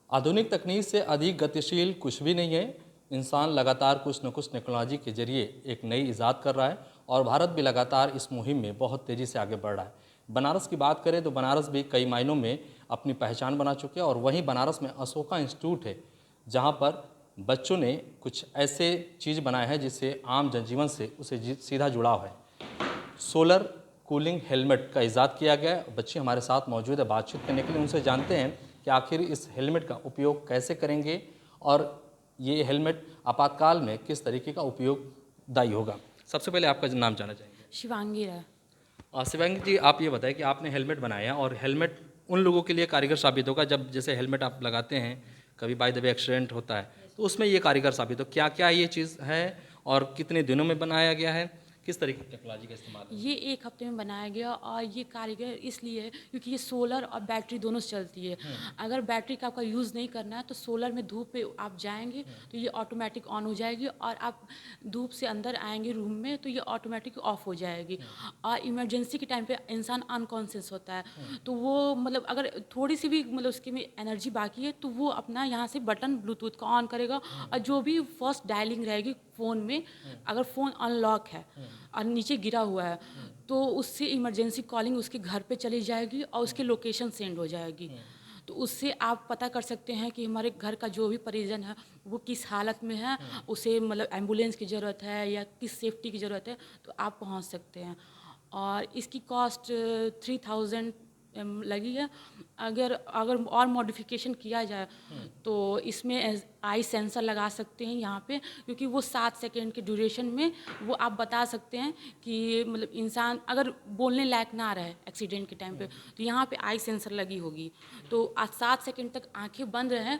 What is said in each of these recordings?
आधुनिक तकनीक से अधिक गतिशील कुछ भी नहीं है। इंसान लगातार कुछ न कुछ टेक्नोलॉजी के जरिए एक नई इजाद कर रहा है और भारत भी लगातार इस मुहिम में बहुत तेज़ी से आगे बढ़ रहा है। बनारस की बात करें तो बनारस भी कई मायनों में अपनी पहचान बना चुके हैं और वहीं बनारस में अशोका इंस्टीट्यूट है, जहाँ पर बच्चों ने कुछ ऐसे चीज़ बनाए हैं जिससे आम जनजीवन से उसे सीधा जुड़ाव है। सोलर कूलिंग हेलमेट का इजाद किया गया है। बच्चे हमारे साथ मौजूद है बातचीत करने के लिए। उनसे जानते हैं कि आखिर इस हेलमेट का उपयोग कैसे करेंगे और ये हेलमेट आपातकाल में किस तरीके का उपयोगदायी होगा। सबसे पहले आपका नाम जानना चाहेंगे। शिवांगी है। शिवांगी जी, आप ये बताएं कि आपने हेलमेट बनाया और हेलमेट उन लोगों के लिए कारगर साबित होगा जब जैसे हेलमेट आप लगाते हैं, कभी बाय द वे एक्सीडेंट होता है तो उसमें ये कारगर साबित हो। क्या क्या ये चीज़ है और कितने दिनों में बनाया गया है, किस तरीके की टेक्नोलॉजी का इस्तेमाल है? ये 1 हफ्ते में बनाया गया और ये कारीगर इसलिए है क्योंकि ये सोलर और बैटरी दोनों से चलती है। अगर बैटरी का आपका यूज़ नहीं करना है तो सोलर में धूप पे आप जाएंगे तो ये ऑटोमेटिक ऑन हो जाएगी और आप धूप से अंदर आएंगे रूम में तो ये ऑटोमेटिक ऑफ हो जाएगी। और इमरजेंसी के टाइम पे इंसान अनकॉन्शियस होता है तो वो मतलब अगर थोड़ी सी भी मतलब उसके में एनर्जी बाकी है तो वो अपना यहाँ से बटन ब्लूटूथ का ऑन करेगा और जो भी फर्स्ट डायलिंग रहेगी फ़ोन में, अगर फ़ोन अनलॉक है और नीचे गिरा हुआ है तो उससे इमरजेंसी कॉलिंग उसके घर पे चली जाएगी और उसकी लोकेशन सेंड हो जाएगी। तो उससे आप पता कर सकते हैं कि हमारे घर का जो भी परिजन है वो किस हालत में है, उसे मतलब एम्बुलेंस की ज़रूरत है या किस सेफ्टी की ज़रूरत है, तो आप पहुंच सकते हैं। और इसकी कॉस्ट 3000 लगी है। अगर अगर और मॉडिफिकेशन किया जाए तो इसमें आई सेंसर लगा सकते हैं यहाँ पे, क्योंकि वो 7 सेकेंड के ड्यूरेशन में वो आप बता सकते हैं कि मतलब इंसान अगर बोलने लायक ना रहे एक्सीडेंट के टाइम पे तो यहाँ पे आई सेंसर लगी होगी तो आज 7 सेकेंड तक आंखें बंद रहें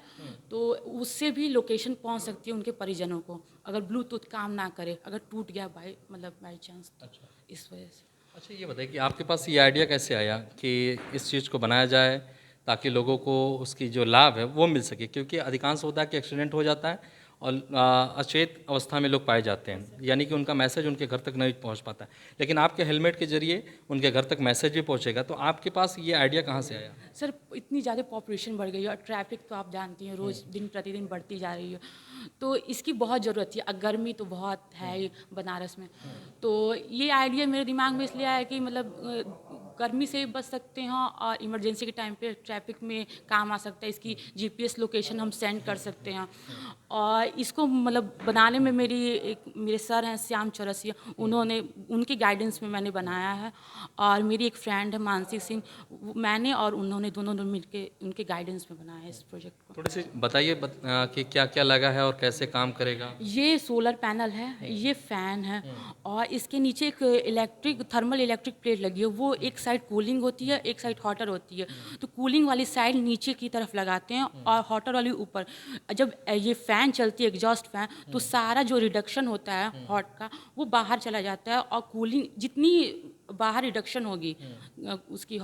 तो उससे भी लोकेशन पहुँच सकती है उनके परिजनों को, अगर ब्लूटूथ काम ना करे, अगर टूट गया बाई चांस। अच्छा इस वजह से अच्छा, ये बताइए कि आपके पास ये आइडिया कैसे आया कि इस चीज़ को बनाया जाए ताकि लोगों को उसकी जो लाभ है वो मिल सके, क्योंकि अधिकांश होता है कि एक्सीडेंट हो जाता है और अचेत अवस्था में लोग पाए जाते हैं, यानी कि उनका मैसेज उनके घर तक नहीं पहुंच पाता है। लेकिन आपके हेलमेट के जरिए उनके घर तक मैसेज भी पहुंचेगा, तो आपके पास ये आइडिया कहाँ से आया? सर इतनी ज़्यादा पॉपुलेशन बढ़ गई है और ट्रैफिक तो आप जानती हैं रोज़ दिन प्रतिदिन बढ़ती जा रही है, तो इसकी बहुत ज़रूरत थी। गर्मी तो बहुत है ही बनारस में, तो ये आइडिया मेरे दिमाग में इसलिए आया कि मतलब गर्मी से बच सकते हैं और इमरजेंसी के टाइम पे ट्रैफिक में काम आ सकता है। इसकी जीपीएस लोकेशन हम सेंड कर सकते हैं और इसको मतलब बनाने में मेरे सर हैं श्याम चौरसिया, उन्होंने उनकी गाइडेंस में मैंने बनाया है और मेरी एक फ्रेंड है मानसी सिंह, मैंने और उन्होंने दोनों ने मिलके उनके गाइडेंस में बनाया है इस प्रोजेक्ट को। थोड़ी सी बताइए कि क्या क्या लगा है और कैसे काम करेगा। ये सोलर पैनल है, ये फ़ैन है और इसके नीचे एक थर्मल इलेक्ट्रिक प्लेट लगी है। वो एक साइड कूलिंग होती है, एक साइड हॉटर होती है। तो कूलिंग वाली साइड नीचे की तरफ लगाते हैं और हॉटर वाली ऊपर। जब ये फ़ैन चलती है एग्जॉस्ट फ़ैन तो सारा जो रिडक्शन होता है हॉट का वो बाहर चला जाता है और कूलिंग जितनी बाहर रिडक्शन होगी उसकी